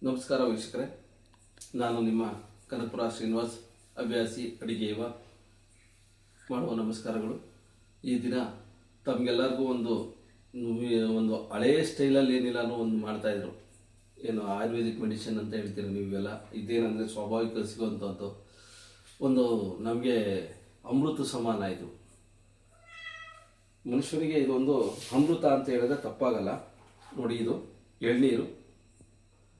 ನಮಸ್ಕಾರ ವೀಕ್ಷಕರೇ, ನಾನು ನಿಮ್ಮ ಕನಕಪುರ ಶ್ರೀನಿವಾಸ್, ಹವ್ಯಾಸಿ ಅಡಿಗೆಯವ. ಮಾಡುವ ನಮಸ್ಕಾರಗಳು. ಈ ದಿನ ತಮಗೆಲ್ಲರಿಗೂ ಒಂದು ಹಳೆಯ ಸ್ಟೈಲಲ್ಲಿ ಏನಿಲ್ಲ ಒಂದು ಮಾಡ್ತಾಯಿದ್ರು, ಏನು ಆಯುರ್ವೇದಿಕ್ ಮೆಡಿಸಿನ್ ಅಂತ ಹೇಳ್ತೀರಿ ನೀವೆಲ್ಲ. ಇದೇನಂದರೆ ಸ್ವಾಭಾವಿಕ ಸಿಗುವಂಥದ್ದು ಒಂದು ನಮಗೆ ಅಮೃತ ಸಮಾನ. ಇದು ಮನುಷ್ಯನಿಗೆ ಇದೊಂದು ಅಮೃತ ಅಂತ ಹೇಳಿದ್ರೆ ತಪ್ಪಾಗಲ್ಲ. ನೋಡಿ, ಇದು ಎಳ್ನೀರು.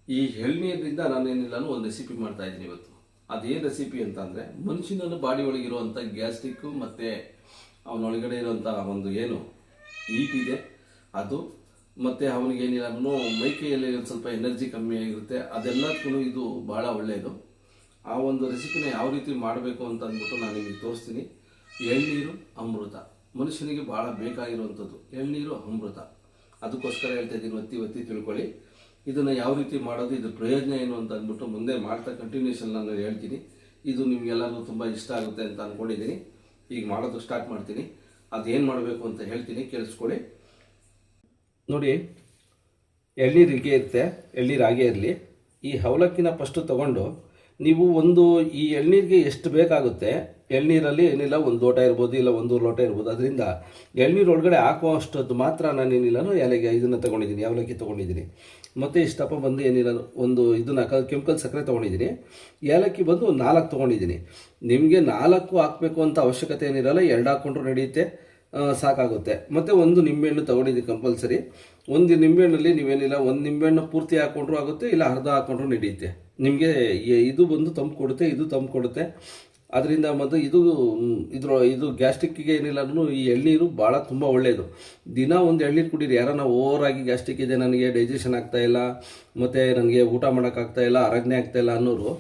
ಈ ಎಳ್ನೀರಿನಿಂದ ನಾನೇನಿಲ್ಲ ಒಂದು ರೆಸಿಪಿ ಮಾಡ್ತಾ ಇದ್ದೀನಿ ಇವತ್ತು. ಅದೇನು ರೆಸಿಪಿ ಅಂತಂದರೆ, ಮನುಷ್ಯನ ಬಾಡಿ ಒಳಗಿರುವಂಥ ಗ್ಯಾಸ್ಟ್ರಿಕ್ಕು ಮತ್ತು ಅವನೊಳಗಡೆ ಇರುವಂಥ ಒಂದು ಏನು ಹೀಟ್ ಇದೆ ಅದು, ಮತ್ತು ಅವನಿಗೇನಿಲ್ಲ ಮೈಕೈಯಲ್ಲಿ ಸ್ವಲ್ಪ ಎನರ್ಜಿ ಕಮ್ಮಿ ಆಗಿರುತ್ತೆ, ಅದೆಲ್ಲದಕ್ಕೂ ಇದು ಭಾಳ ಒಳ್ಳೆಯದು. ಆ ಒಂದು ರೆಸಿಪಿನ ಯಾವ ರೀತಿ ಮಾಡಬೇಕು ಅಂತ ಅಂದ್ಬಿಟ್ಟು ನಾನು ನಿಮಗೆ ತೋರಿಸ್ತೀನಿ. ಎಳ್ನೀರು ಅಮೃತ, ಮನುಷ್ಯನಿಗೆ ಭಾಳ ಬೇಕಾಗಿರುವಂಥದ್ದು ಎಳ್ನೀರು ಅಮೃತ. ಅದಕ್ಕೋಸ್ಕರ ಹೇಳ್ತಾ ಇದ್ದೀನಿ, ಒತ್ತಿ ತಿಳ್ಕೊಳ್ಳಿ. ಇದನ್ನು ಯಾವ ರೀತಿ ಮಾಡೋದು, ಇದ್ರ ಪ್ರಯೋಜನ ಏನು ಅಂತ ಅಂದ್ಬಿಟ್ಟು ಮುಂದೆ ಮಾಡ್ತಾ ಕಂಟಿನ್ಯೂಷನ್ ನಾನು ಹೇಳ್ತೀನಿ. ಇದು ನಿಮಗೆಲ್ಲರಿಗೂ ತುಂಬ ಇಷ್ಟ ಆಗುತ್ತೆ ಅಂತ ಅಂದ್ಕೊಂಡಿದ್ದೀನಿ. ಈಗ ಮಾಡೋದು ಸ್ಟಾರ್ಟ್ ಮಾಡ್ತೀನಿ. ಅದೇನು ಮಾಡಬೇಕು ಅಂತ ಹೇಳ್ತೀನಿ, ಕೇಳಿಸ್ಕೊಳ್ಳಿ. ನೋಡಿ, ಎಳ್ನೀರಿಗೆ ಇರುತ್ತೆ, ಎಳ್ನೀರು ಹಾಗೇ ಇರಲಿ. ಈ ಅವಲಕ್ಕಿನ ಫಸ್ಟು ತೊಗೊಂಡು ನೀವು ಈ ಎಳ್ನೀರಿಗೆ ಎಷ್ಟು ಬೇಕಾಗುತ್ತೆ, ಎಳ್ನೀರಲ್ಲಿ ಏನಿಲ್ಲ 1 ಲೋಟ ಇರ್ಬೋದು, ಇಲ್ಲ 1 ಲೋಟ ಇರ್ಬೋದು. ಅದರಿಂದ ಎಳ್ನೀರು ಒಳಗಡೆ ಹಾಕುವಷ್ಟದ್ದು ಮಾತ್ರ ನಾನೇನಿಲ್ಲ ಇದನ್ನು ತೊಗೊಂಡಿದ್ದೀನಿ, ಅವಲಕ್ಕಿ ತೊಗೊಂಡಿದ್ದೀನಿ. ಮತ್ತು ಇಷ್ಟಪ್ಪ ಬಂದು ಏನಿಲ್ಲ ಇದನ್ನು ಕೆಮಿಕಲ್ ಸಕ್ಕರೆ ತೊಗೊಂಡಿದ್ದೀನಿ. ಏಲಕ್ಕಿ ಬಂದು 4 ತೊಗೊಂಡಿದ್ದೀನಿ. ನಿಮಗೆ 4 ಹಾಕಬೇಕು ಅಂತ ಅವಶ್ಯಕತೆ ಏನಿರಲ್ಲ, 2 ಹಾಕ್ಕೊಂಡ್ರೂ ನಡೆಯುತ್ತೆ, ಸಾಕಾಗುತ್ತೆ. ಮತ್ತು 1 ನಿಂಬೆಹಣ್ಣು ತೊಗೊಂಡಿದ್ದೀನಿ ಕಂಪಲ್ಸರಿ. 1 ನಿಂಬೆಹಣ್ಣಲ್ಲಿ ನೀವೇನಿಲ್ಲ 1 ನಿಂಬೆಹಣ್ಣು ಪೂರ್ತಿ ಹಾಕ್ಕೊಂಡ್ರೂ ಆಗುತ್ತೆ, ಇಲ್ಲ ಅರ್ಧ ಹಾಕ್ಕೊಂಡ್ರೂ ನಡೆಯುತ್ತೆ. ನಿಮಗೆ ಇದು ಬಂದು ತಂಪು ಕೊಡುತ್ತೆ, ಇದು ತಂಪು ಕೊಡುತ್ತೆ. ಅದರಿಂದ ಮತ್ತು ಇದು ಗ್ಯಾಸ್ಟ್ರಿಕ್ಕಿಗೆ ಏನಿಲ್ಲ ಈ ಎಳ್ನೀರು ಭಾಳ ತುಂಬ ಒಳ್ಳೆಯದು. ದಿನ ಒಂದು ಎಳ್ನೀರು ಕುಡೀರಿ. ಯಾರನ್ನ ಓವರಾಗಿ ಗ್ಯಾಸ್ಟ್ರಿಕ್ ಇದೆ, ನನಗೆ ಡೈಜೆಷನ್ ಆಗ್ತಾಯಿಲ್ಲ, ಮತ್ತು ನನಗೆ ಊಟ ಮಾಡೋಕ್ಕಾಗ್ತಾಯಿಲ್ಲ, ಅರಗ್ನೆ ಆಗ್ತಾಯಿಲ್ಲ ಅನ್ನೋರು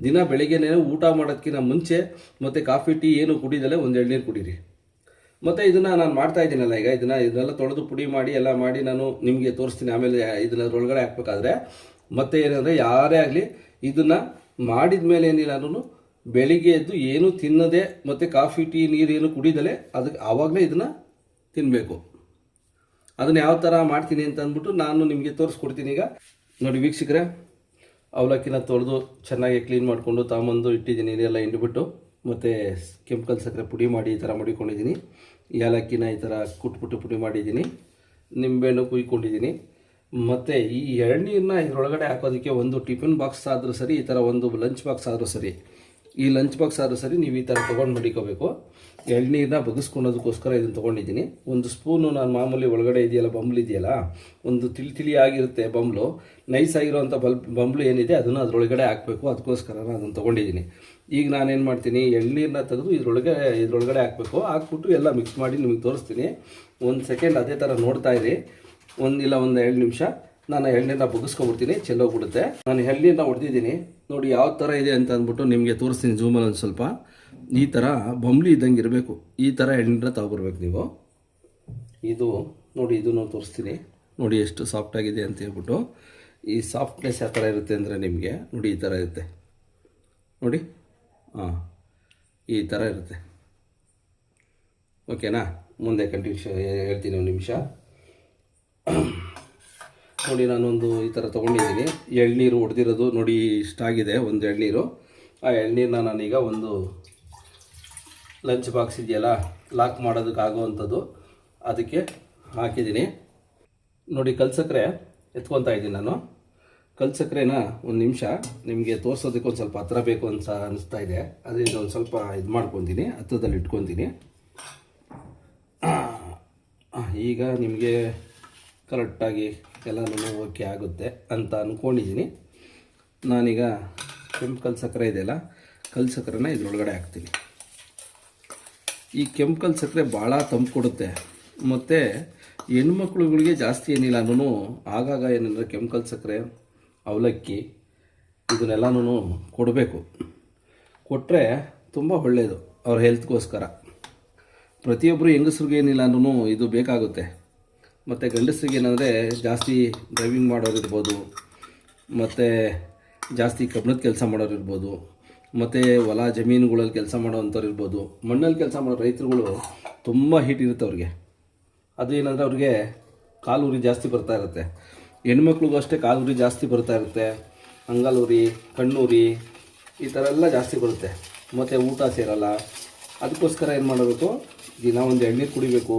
ದಿನ ಬೆಳಿಗ್ಗೆನೇ ಊಟ ಮಾಡೋದಕ್ಕಿಂತ ಮುಂಚೆ ಮತ್ತು ಕಾಫಿ ಟೀ ಏನು ಕುಡಿದಲ್ಲೇ 1 ಎಳ್ನೀರು ಕುಡೀರಿ. ಮತ್ತು ಇದನ್ನು ನಾನು ಮಾಡ್ತಾಯಿದ್ದೀನಲ್ಲ, ಈಗ ಇದನ್ನೆಲ್ಲ ತೊಳೆದು ಪುಡಿ ಮಾಡಿ ಎಲ್ಲ ಮಾಡಿ ನಾನು ನಿಮಗೆ ತೋರಿಸ್ತೀನಿ. ಆಮೇಲೆ ಇದರೊಳಗಡೆ ಹಾಕ್ಬೇಕಾದ್ರೆ ಮತ್ತು ಏನಂದರೆ, ಯಾರೇ ಆಗಲಿ ಇದನ್ನು ಮಾಡಿದ ಮೇಲೆ ಏನಿಲ್ಲ ಬೆಳಿಗ್ಗೆ ಎದ್ದು ಏನು ತಿನ್ನದೆ ಮತ್ತು ಕಾಫಿ ಟೀ ನೀರೇನು ಕುಡಿದಲೇ ಆವಾಗಲೇ ಇದನ್ನು ತಿನ್ನಬೇಕು. ಅದನ್ನು ಯಾವ ಥರ ಮಾಡ್ತೀನಿ ಅಂತ ಅಂದ್ಬಿಟ್ಟು ನಾನು ನಿಮಗೆ ತೋರಿಸ್ಕೊಡ್ತೀನಿ. ಈಗ ನೋಡಿ ವೀಕ್ಷಕರೇ, ಅವಲಕ್ಕಿನ ತೊಳೆದು ಚೆನ್ನಾಗಿ ಕ್ಲೀನ್ ಮಾಡಿಕೊಂಡು ತಗೊಂಬಂದು ಇಟ್ಟಿದ್ದೀನಿ. ನೀರೆಲ್ಲ ಹಿಂಡಿಬಿಟ್ಟು ಮತ್ತು ಕೆಮಿಕಲ್ ಸಕ್ಕರೆ ಪುಡಿ ಮಾಡಿ ಈ ಥರ ಮಾಡಿಕೊಂಡಿದ್ದೀನಿ. ಏಲಕ್ಕಿನ ಈ ಥರ ಕುಟ್ಬಿಟ್ಟು ಪುಡಿ ಮಾಡಿದ್ದೀನಿ. ನಿಂಬೆಹಣ್ಣು ಕುಯ್ಕೊಂಡಿದ್ದೀನಿ. ಮತ್ತು ಈ ಎಳ್ನೀರನ್ನ ಇದರೊಳಗಡೆ ಹಾಕೋದಕ್ಕೆ ಒಂದು ಟಿಫಿನ್ ಬಾಕ್ಸ್ ಆದರೂ ಸರಿ, ಈ ಥರ ಒಂದು ಲಂಚ್ ಬಾಕ್ಸ್ ಆದರೂ ಸರಿ, ಈ ಲಂಚ್ ಬಾಕ್ಸ್ ಆದರೂ ಸರಿ ನೀವು ಈ ಥರ ತೊಗೊಂಡು ಮಡಿಕೋಬೇಕು. ಎಳ್ನೀರನ್ನ ಬಗ್ಗಿಸ್ಕೊಳೋದಕ್ಕೋಸ್ಕರ ಇದನ್ನು ತೊಗೊಂಡಿದ್ದೀನಿ. 1 ಸ್ಪೂನು ನಾನು ಮಾಮೂಲಿ ಒಳಗಡೆ ಇದೆಯಲ್ಲ, ಬಂಬ್ಲು ಇದೆಯಲ್ಲ, ಒಂದು ತಿಳಿ ಆಗಿರುತ್ತೆ ಬಂಬ್ಲು, ನೈಸ್ ಆಗಿರೋವಂಥ ಬಂಬ್ಲು ಏನಿದೆ ಅದನ್ನು ಅದರೊಳಗಡೆ ಹಾಕಬೇಕು. ಅದಕ್ಕೋಸ್ಕರ ನಾನು ಅದನ್ನು ತೊಗೊಂಡಿದ್ದೀನಿ. ಈಗ ನಾನೇನು ಮಾಡ್ತೀನಿ, ಎಳ್ನೀರನ್ನ ತೆಗೆದು ಇದರೊಳಗಡೆ ಹಾಕಬೇಕು. ಹಾಕ್ಬಿಟ್ಟು ಎಲ್ಲ ಮಿಕ್ಸ್ ಮಾಡಿ ನಿಮಗೆ ತೋರಿಸ್ತೀನಿ. 1 ಸೆಕೆಂಡ್ ಅದೇ ಥರ ನೋಡ್ತಾಯಿರಿ. 1 ನಿಮಿಷ ನಾನು ಎಳ್ನೀರನ್ನ ಬಗ್ಗಿಸ್ಕೊಬಿಡ್ತೀನಿ, ಚೆಲ್ಲೋಗ್ಬಿಡುತ್ತೆ. ನಾನು ಎಳ್ನೀರನ್ನ ಹೊಡೆದಿದ್ದೀನಿ ನೋಡಿ ಯಾವ ಥರ ಇದೆ ಅಂತ ಅಂದ್ಬಿಟ್ಟು ನಿಮಗೆ ತೋರಿಸ್ತೀನಿ. ಜೂಮಲ್ಲಿ ಒಂದು ಸ್ವಲ್ಪ ಈ ಥರ ಬಂಬ್ಲಿ ಇದ್ದಂಗೆ ಇರಬೇಕು. ಈ ಥರ ಎಳ್ನೀರನ್ನ ತಗೊಬರ್ಬೇಕು ನೀವು. ಇದು ನೋಡಿ, ಇದನ್ನು ತೋರಿಸ್ತೀನಿ ನೋಡಿ ಎಷ್ಟು ಸಾಫ್ಟಾಗಿದೆ ಅಂತ ಹೇಳ್ಬಿಟ್ಟು. ಈ ಸಾಫ್ಟ್ನೆಸ್ ಯಾವ ಥರ ಇರುತ್ತೆ ಅಂದರೆ ನಿಮಗೆ ನೋಡಿ ಈ ಥರ ಇರುತ್ತೆ ನೋಡಿ. ಈ ಥರ ಇರುತ್ತೆ. ಓಕೆನಾ? ಮುಂದೆ ಕಂಟಿನ್ಯೂ ಹೇಳ್ತೀನಿ. 1 ನಿಮಿಷ ನೋಡಿ. ನಾನೊಂದು ಈ ಥರ ತೊಗೊಂಡಿದ್ದೀನಿ. ಎಳ್ನೀರು ಹೊಡೆದಿರೋದು ನೋಡಿ ಇಷ್ಟಾಗಿದೆ, 1 ಎಳ್ನೀರು. ಆ ಎಳ್ನೀರನ್ನ ನಾನೀಗ ಒಂದು ಲಂಚ್ ಬಾಕ್ಸ್ ಇದೆಯಲ್ಲ, ಲಾಕ್ ಮಾಡೋದಕ್ಕಾಗುವಂಥದ್ದು, ಅದಕ್ಕೆ ಹಾಕಿದ್ದೀನಿ. ನೋಡಿ, ಕಲ್ಸಕ್ಕರೆ ಎತ್ಕೊತಾ ಇದ್ದೀನಿ ನಾನು. ಕಲ್ಸಕ್ಕರೆನ 1 ನಿಮಿಷ ನಿಮಗೆ ತೋರಿಸೋದಕ್ಕೆ ಒಂದು ಸ್ವಲ್ಪ ಹತ್ರ ಬೇಕು ಅಂತ ಅನಿಸ್ತಾ ಇದೆ. ಅದರಿಂದ ಒಂದು ಸ್ವಲ್ಪ ಇದು ಮಾಡ್ಕೊತೀನಿ, ಹತ್ರದಲ್ಲಿ ಇಟ್ಕೊತೀನಿ. ಈಗ ನಿಮಗೆ ಕರೆಕ್ಟಾಗಿ ಎಲ್ಲನೂ ಓಕೆ ಆಗುತ್ತೆ ಅಂತ ಅಂದ್ಕೊಂಡಿದ್ದೀನಿ. ನಾನೀಗ ಕೆಂಪು ಸಕ್ಕರೆ ಇದೆಯಲ್ಲ, ಕಲ್ಸಕ್ಕರೆನ ಇದರೊಳಗಡೆ ಹಾಕ್ತೀನಿ. ಈ ಕೆಂಪು ಸಕ್ಕರೆ ಭಾಳ ತಂಪು ಕೊಡುತ್ತೆ. ಮತ್ತು ಹೆಣ್ಮಕ್ಳುಗಳಿಗೆ ಜಾಸ್ತಿ ಏನಿಲ್ಲ ಆಗಾಗ ಏನಂದರೆ ಕೆಂಪು ಸಕ್ಕರೆ, ಅವಲಕ್ಕಿ ಇದನ್ನೆಲ್ಲನೂ ಕೊಡಬೇಕು. ಕೊಟ್ಟರೆ ತುಂಬ ಒಳ್ಳೆಯದು ಅವ್ರ ಹೆಲ್ತ್ಗೋಸ್ಕರ. ಪ್ರತಿಯೊಬ್ಬರು ಹೆಂಗಸ್ರಿಗೆ ಏನಿಲ್ಲ ಇದು ಬೇಕಾಗುತ್ತೆ. ಮತ್ತು ಗಂಡಸರಿಗೆ ಏನಂದರೆ ಜಾಸ್ತಿ ಡ್ರೈವಿಂಗ್ ಮಾಡೋರು ಇರ್ಬೋದು, ಮತ್ತು ಜಾಸ್ತಿ ಕಬ್ಬಣದ ಕೆಲಸ ಮಾಡೋರು ಇರ್ಬೋದು, ಮತ್ತು ಹೊಲ ಜಮೀನುಗಳಲ್ಲಿ ಕೆಲಸ ಮಾಡೋವಂಥವ್ರು ಇರ್ಬೋದು. ಮಣ್ಣಲ್ಲಿ ಕೆಲಸ ಮಾಡೋ ರೈತರುಗಳು ತುಂಬ ಹೀಟ್ ಇರುತ್ತೆ ಅವ್ರಿಗೆ. ಅದು ಏನಂದರೆ ಅವ್ರಿಗೆ ಕಾಲು ಉರಿ ಜಾಸ್ತಿ ಬರ್ತಾ ಇರುತ್ತೆ. ಹೆಣ್ಮಕ್ಳಿಗೂ ಅಷ್ಟೇ ಕಾಲು ಉರಿ ಜಾಸ್ತಿ ಬರ್ತಾ ಇರುತ್ತೆ. ಅಂಗಲೂರಿ, ಕಣ್ಣೂರಿ ಈ ಥರ ಎಲ್ಲ ಜಾಸ್ತಿ ಬರುತ್ತೆ. ಮತ್ತು ಊಟ ಸೇರಲ್ಲ. ಅದಕ್ಕೋಸ್ಕರ ಏನು ಮಾಡಬೇಕು, ದಿನ ಒಂದು ಎಳ್ನೀರು ಕುಡಿಬೇಕು.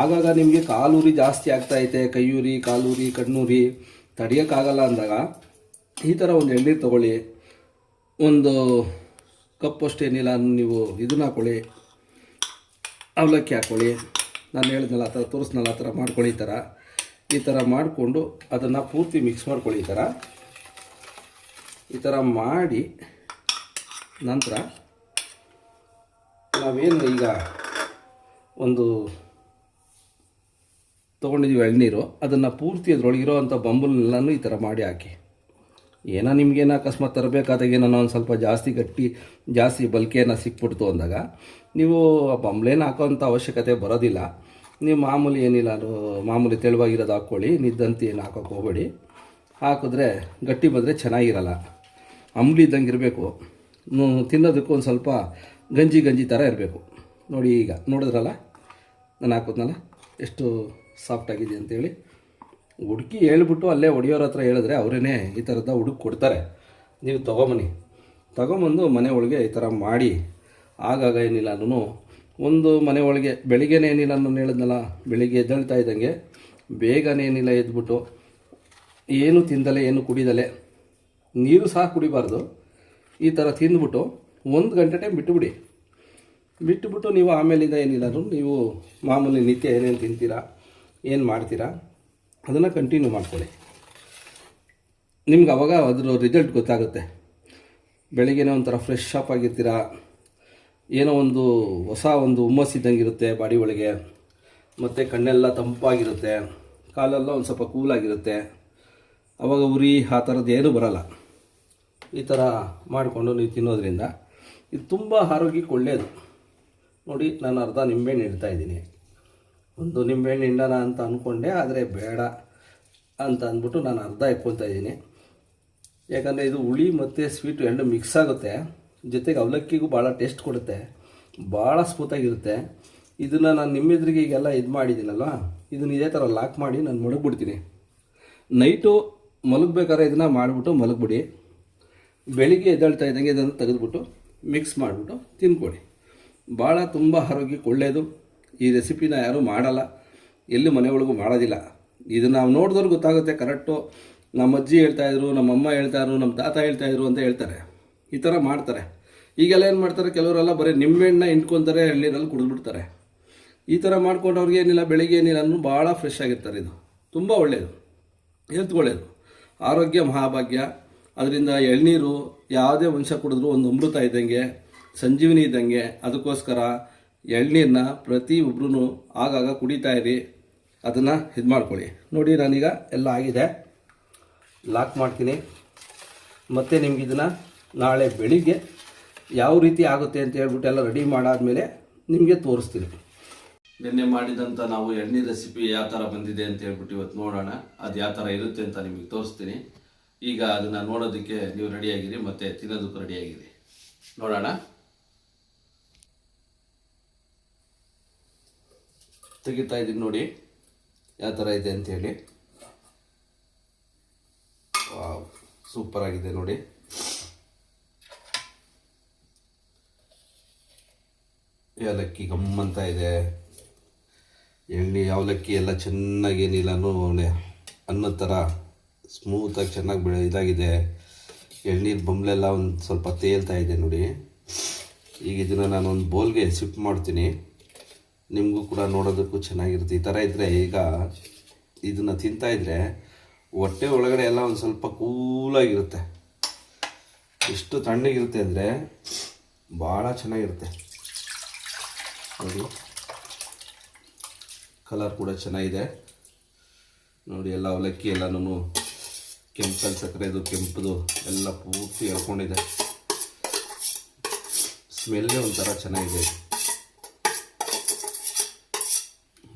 ಆಗಾಗ ನಿಮಗೆ ಕಾಲೂರಿ ಜಾಸ್ತಿ ಆಗ್ತಾಯಿದೆ, ಕೈಯೂರಿ, ಕಾಲೂರಿ, ಕಣ್ಣೂರಿ ತಡೆಯೋಕ್ಕಾಗಲ್ಲ ಅಂದಾಗ ಈ ಥರ ಒಂದು ಎಳ್ನೀರು ತೊಗೊಳ್ಳಿ. ಒಂದು ಕಪ್ಪಷ್ಟು ಏನಿಲ್ಲ ನೀವು ಇದನ್ನ ಹಾಕ್ಕೊಳ್ಳಿ, ಅವಲಕ್ಕಿ ಹಾಕ್ಕೊಳ್ಳಿ. ನಾನು ಹೇಳಿದ್ನಲ್ಲ ಆ ಥರ ತೋರಿಸ್ನಲ್ಲ ಆ ಥರ ಮಾಡ್ಕೊಳ್ಳಿ. ಈ ಥರ ಮಾಡಿಕೊಂಡು ಅದನ್ನು ಪೂರ್ತಿ ಮಿಕ್ಸ್ ಮಾಡ್ಕೊಳ್ಳಿ. ಈ ಥರ ಮಾಡಿ ನಂತರ ನಾವೇನು ಈಗ ಒಂದು ತೊಗೊಂಡಿದ್ದೀವಿ ಎಳ್ನೀರು, ಅದನ್ನು ಪೂರ್ತಿ ಅದರೊಳಗಿರೋ ಅಂಥ ಬಂಬಲ್ನೆಲ್ಲನೂ ಈ ಥರ ಮಾಡಿ ಹಾಕಿ. ಏನೋ ನಿಮಗೇನೋ ಅಕಸ್ಮಾತ್ ತರಬೇಕಾದಾಗ ಏನೋ ಒಂದು ಸ್ವಲ್ಪ ಜಾಸ್ತಿ ಬಲ್ಕೆಯನ್ನು ಸಿಕ್ಬಿಡ್ತು ಅಂದಾಗ ನೀವು ಆ ಬಂಬ್ಲೇನ ಹಾಕೋವಂಥ ಅವಶ್ಯಕತೆ ಬರೋದಿಲ್ಲ. ನೀವು ಮಾಮೂಲಿ ಏನಿಲ್ಲ ಮಾಮೂಲಿ ತೆಳುವಾಗಿರೋದು ಹಾಕ್ಕೊಳ್ಳಿ, ನಿದ್ದಂತೆ ಏನು ಹಾಕೋಕ್ಕೆ ಹೋಗಬೇಡಿ. ಹಾಕಿದ್ರೆ ಗಟ್ಟಿ ಬಂದರೆ ಚೆನ್ನಾಗಿರಲ್ಲ, ಅಂಬ್ಲಿ ಇದ್ದಂಗೆ ಇರಬೇಕು. ತಿನ್ನೋದಕ್ಕೂ ಒಂದು ಸ್ವಲ್ಪ ಗಂಜಿ ಥರ ಇರಬೇಕು. ನೋಡಿ, ಈಗ ನೋಡಿದ್ರಲ್ಲ ನಾನು ಹಾಕೋದ್ನಲ್ಲ ಎಷ್ಟು ಸಾಫ್ಟಾಗಿದೆ ಅಂತೇಳಿ. ಹುಡುಕಿ ಹೇಳ್ಬಿಟ್ಟು ಅಲ್ಲೇ ಹೊಡಿಯೋರ ಹತ್ರ ಹೇಳಿದ್ರೆ ಅವರೇ ಈ ಥರದ ಹುಡುಕಿ ಕೊಡ್ತಾರೆ. ನೀವು ತೊಗೊಂಬಂದು ಮನೆ ಒಳಗೆ ಈ ಥರ ಮಾಡಿ ಆಗಾಗ ಏನಿಲ್ಲ ಒಂದು ಮನೆ ಒಳಗೆ ಬೆಳಿಗ್ಗೆನೇ ಏನಿಲ್ಲ ನಾನು ಹೇಳಿದ್ನಲ್ಲ, ಬೆಳಿಗ್ಗೆ ಎದ್ದೇಳ್ತಾ ಇದ್ದಂಗೆ ಬೇಗನೆ ಏನಿಲ್ಲ ಎದ್ಬಿಟ್ಟು ಏನು ತಿಂದಲೆ ಏನು ಕುಡಿದಲೆ, ನೀರು ಸಹ ಕುಡಿಬಾರ್ದು. ಈ ಥರ ತಿಂದ್ಬಿಟ್ಟು 1 ಗಂಟೆ ಟೈಮ್ ಬಿಟ್ಟುಬಿಟ್ಟು ನೀವು ಆಮೇಲಿಂದ ಏನಿಲ್ಲ ನೀವು ಮಾಮೂಲಿ ನಿತ್ಯ ಏನೇನು ತಿಂತೀರಾ, ಏನು ಮಾಡ್ತೀರಾ ಅದನ್ನು ಕಂಟಿನ್ಯೂ ಮಾಡ್ಕೊಳ್ಳಿ. ನಿಮ್ಗೆ ಅವಾಗ ಅದರ ರಿಸಲ್ಟ್ ಗೊತ್ತಾಗುತ್ತೆ. ಬೆಳಿಗ್ಗೆನೇ ಒಂಥರ ಫ್ರೆಶ್ ಅಪ್ ಆಗಿರ್ತೀರ, ಏನೋ ಒಂದು ಹೊಸ ಹುಮ್ಮಸ್ಸಿದ್ದಂಗೆ ಇರುತ್ತೆ ಬಾಡಿ ಒಳಗೆ. ಮತ್ತು ಕಣ್ಣೆಲ್ಲ ತಂಪಾಗಿರುತ್ತೆ, ಕಾಲೆಲ್ಲ ಒಂದು ಸ್ವಲ್ಪ ಕೂಲಾಗಿರುತ್ತೆ. ಅವಾಗ ಉರಿ ಆ ಥರದ್ದು ಏನೂ ಬರಲ್ಲ. ಈ ಥರ ಮಾಡಿಕೊಂಡು ನೀವು ತಿನ್ನೋದ್ರಿಂದ ಇದು ತುಂಬ ಆರೋಗ್ಯಕ್ಕೆ ಒಳ್ಳೆಯದು. ನೋಡಿ, ನಾನು ಅರ್ಧ ನಿಂಬೆಹಣ್ಣು ಇಡ್ತಾಯಿದ್ದೀನಿ. ಒಂದು ನಿಂಬೆಹಣ್ಣು ಹಿಂಡೋಣ ಅಂತ ಅಂದ್ಕೊಂಡೆ, ಆದರೆ ಬೇಡ ಅಂತ ಅಂದ್ಬಿಟ್ಟು ನಾನು ಅರ್ಧ ಇಟ್ಕೊತಾ ಇದ್ದೀನಿ. ಯಾಕಂದರೆ ಇದು ಹುಳಿ ಮತ್ತು ಸ್ವೀಟು ಎರಡು ಮಿಕ್ಸ್ ಆಗುತ್ತೆ. ಜೊತೆಗೆ ಅವಲಕ್ಕಿಗೂ ಭಾಳ ಟೇಸ್ಟ್ ಕೊಡುತ್ತೆ, ಭಾಳ ಸ್ಮೂತಾಗಿರುತ್ತೆ. ಇದನ್ನು ನಾನು ನಿಮ್ಮೆದ್ರಿಗೆ ಈಗೆಲ್ಲ ಇದು ಮಾಡಿದ್ದೀನಲ್ವ, ಇದನ್ನು ಇದೇ ಥರ ಲಾಕ್ ಮಾಡಿ ನಾನು ಮಡಗ್ಬಿಡ್ತೀನಿ. ನೈಟು ಮಲಗಬೇಕಾದ್ರೆ ಇದನ್ನು ಮಾಡಿಬಿಟ್ಟು ಮಲಗಿಬಿಡಿ. ಬೆಳಿಗ್ಗೆ ಎದ್ದೇಳ್ತಾ ಇದ್ದಂಗೆ ಇದನ್ನು ತೆಗೆದುಬಿಟ್ಟು ಮಿಕ್ಸ್ ಮಾಡಿಬಿಟ್ಟು ತಿನ್ಕೊಳ್ಳಿ. ಭಾಳ ತುಂಬ ಆರೋಗ್ಯಕ್ಕೆ ಒಳ್ಳೆಯದು. ಈ ರೆಸಿಪಿನ ಯಾರೂ ಮಾಡಲ್ಲ, ಎಲ್ಲಿ ಮನೆ ಒಳಗೂ ಮಾಡೋದಿಲ್ಲ. ಇದನ್ನು ನಾವು ನೋಡಿದವ್ರು ಗೊತ್ತಾಗುತ್ತೆ ಕರೆಕ್ಟು. ನಮ್ಮ ಅಜ್ಜಿ ಹೇಳ್ತಾಯಿದ್ರು, ನಮ್ಮಮ್ಮ ಹೇಳ್ತಾಯಿದ್ರು, ನಮ್ಮ ತಾತ ಹೇಳ್ತಾಯಿದ್ರು ಅಂತ ಹೇಳ್ತಾರೆ. ಈ ಥರ ಮಾಡ್ತಾರೆ. ಈಗೆಲ್ಲ ಏನು ಮಾಡ್ತಾರೆ, ಕೆಲವರೆಲ್ಲ ಬರೀ ನಿಂಬೆಹಣ್ಣನ್ನ ಹಿಂಡ್ಕೊತಾರೆ, ಎಳ್ನೀರಲ್ಲಿ ಕುಡಿದ್ಬಿಡ್ತಾರೆ. ಈ ಥರ ಮಾಡ್ಕೊಂಡವ್ರಿಗೆ ಏನಿಲ್ಲ, ಬೆಳಿಗ್ಗೆ ಏನಿಲ್ಲ ಭಾಳ ಫ್ರೆಶ್ ಆಗಿರ್ತಾರೆ. ಇದು ತುಂಬ ಒಳ್ಳೆಯದು, ಹೆಲ್ತ್ಗೆ ಒಳ್ಳೆಯದು, ಆರೋಗ್ಯ ಮಹಾಭಾಗ್ಯ. ಅದರಿಂದ ಎಳ್ನೀರು ಯಾವುದೇ ಮನುಷ್ಯ ಕುಡಿದ್ರೂ ಒಂದು ಅಮೃತ ಇದ್ದಂಗೆ, ಸಂಜೀವನಿ ಇದ್ದಂಗೆ. ಅದಕ್ಕೋಸ್ಕರ ಎಳ್ನೀರನ್ನ ಪ್ರತಿಯೊಬ್ಬರೂ ಆಗಾಗ ಕುಡಿತಾಯಿರಿ. ಅದನ್ನು ಇದು ಮಾಡ್ಕೊಳ್ಳಿ. ನೋಡಿ, ನಾನೀಗ ಎಲ್ಲ ಆಗಿದೆ, ಲಾಕ್ ಮಾಡ್ತೀನಿ. ಮತ್ತು ನಿಮ್ಗೆ ಇದನ್ನು ನಾಳೆ ಬೆಳಿಗ್ಗೆ ಯಾವ ರೀತಿ ಆಗುತ್ತೆ ಅಂತ ಹೇಳ್ಬಿಟ್ಟು ಎಲ್ಲ ರೆಡಿ ಮಾಡಾದಮೇಲೆ ನಿಮಗೆ ತೋರಿಸ್ತೀನಿ. ನಿನ್ನೆ ಮಾಡಿದಂಥ ನಾವು ಎಳ್ನೀರು ರೆಸಿಪಿ ಯಾವ ಥರ ಬಂದಿದೆ ಅಂತ ಹೇಳ್ಬಿಟ್ಟು ಇವತ್ತು ನೋಡೋಣ. ಅದು ಯಾವ ಥರ ಇರುತ್ತೆ ಅಂತ ನಿಮಗೆ ತೋರಿಸ್ತೀನಿ. ಈಗ ಅದನ್ನು ನೋಡೋದಕ್ಕೆ ನೀವು ರೆಡಿಯಾಗಿರಿ, ಮತ್ತು ತಿನ್ನೋದಕ್ಕೂ ರೆಡಿಯಾಗಿರಿ. ನೋಡೋಣ. ತೆಗಿತಾ ಇದ್ದೀನಿ ನೋಡಿ ಯಾವ ಥರ ಇದೆ ಅಂಥೇಳಿ. ವಾವ್, ಸೂಪರ್ ಆಗಿದೆ ನೋಡಿ. ಏಲಕ್ಕಿ ಗಮ್ಮಂತ ಇದೆ, ಅವಲಕ್ಕಿ ಎಲ್ಲ ಚೆನ್ನಾಗಿ ಏನಿಲ್ಲ ಅನ್ನೋ ಥರ ಸ್ಮೂತಾಗಿ ಚೆನ್ನಾಗಿ ಇದಾಗಿದೆ. ಎಳ್ನೀರು ಬಂಬ್ಲೆಲ್ಲ ಒಂದು ಸ್ವಲ್ಪ ತೇಲ್ತಾ ಇದೆ ನೋಡಿ. ಈಗ ಇದನ್ನು ನಾನು ಒಂದು ಬೌಲ್ಗೆ ಶಿಫ್ಟ್ ಮಾಡ್ತೀನಿ. ನಿಮಗೂ ಕೂಡ ನೋಡೋದಕ್ಕೂ ಚೆನ್ನಾಗಿರುತ್ತೆ. ಈ ಥರ ಇದ್ದರೆ, ಈಗ ಇದನ್ನು ತಿಂತಾಯಿದ್ರೆ ಹೊಟ್ಟೆ ಒಳಗಡೆ ಎಲ್ಲ ಒಂದು ಸ್ವಲ್ಪ ಕೂಲಾಗಿರುತ್ತೆ. ಎಷ್ಟು ತಣ್ಣಗಿರುತ್ತೆ ಅಂದರೆ ಭಾಳ ಚೆನ್ನಾಗಿರುತ್ತೆ ನೋಡಿ. ಕಲರ್ ಕೂಡ ಚೆನ್ನಾಗಿದೆ ನೋಡಿ. ಎಲ್ಲ ಅವಲಕ್ಕಿ ಎಲ್ಲನೂ ಕೆಂಪಲ್ಲಿ ಸಕ್ಕರೆದು ಕೆಂಪದು ಎಲ್ಲ ಪೂರ್ತಿ ಎಳ್ಕೊಂಡಿದೆ. ಸ್ಮೆಲ್ಲೇ ಒಂಥರ ಚೆನ್ನಾಗಿದೆ.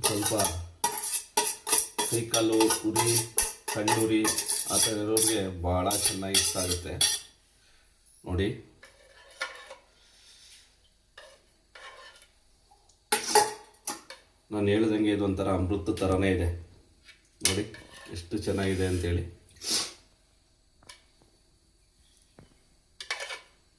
ಸ್ವಲ್ಪ ಕೈಕಾಲು ಉರಿ, ಕಣ್ಣುರಿ ಆ ಥರ ಇರೋರಿಗೆ ಭಾಳ ಚೆನ್ನಾಗಿ ಇಷ್ಟ ಆಗುತ್ತೆ ನೋಡಿ. ನಾನು ಹೇಳ್ದಂಗೆ ಇದೊಂಥರ ಅಮೃತ ಥರನೇ ಇದೆ ನೋಡಿ, ಎಷ್ಟು ಚೆನ್ನಾಗಿದೆ ಅಂತೇಳಿ.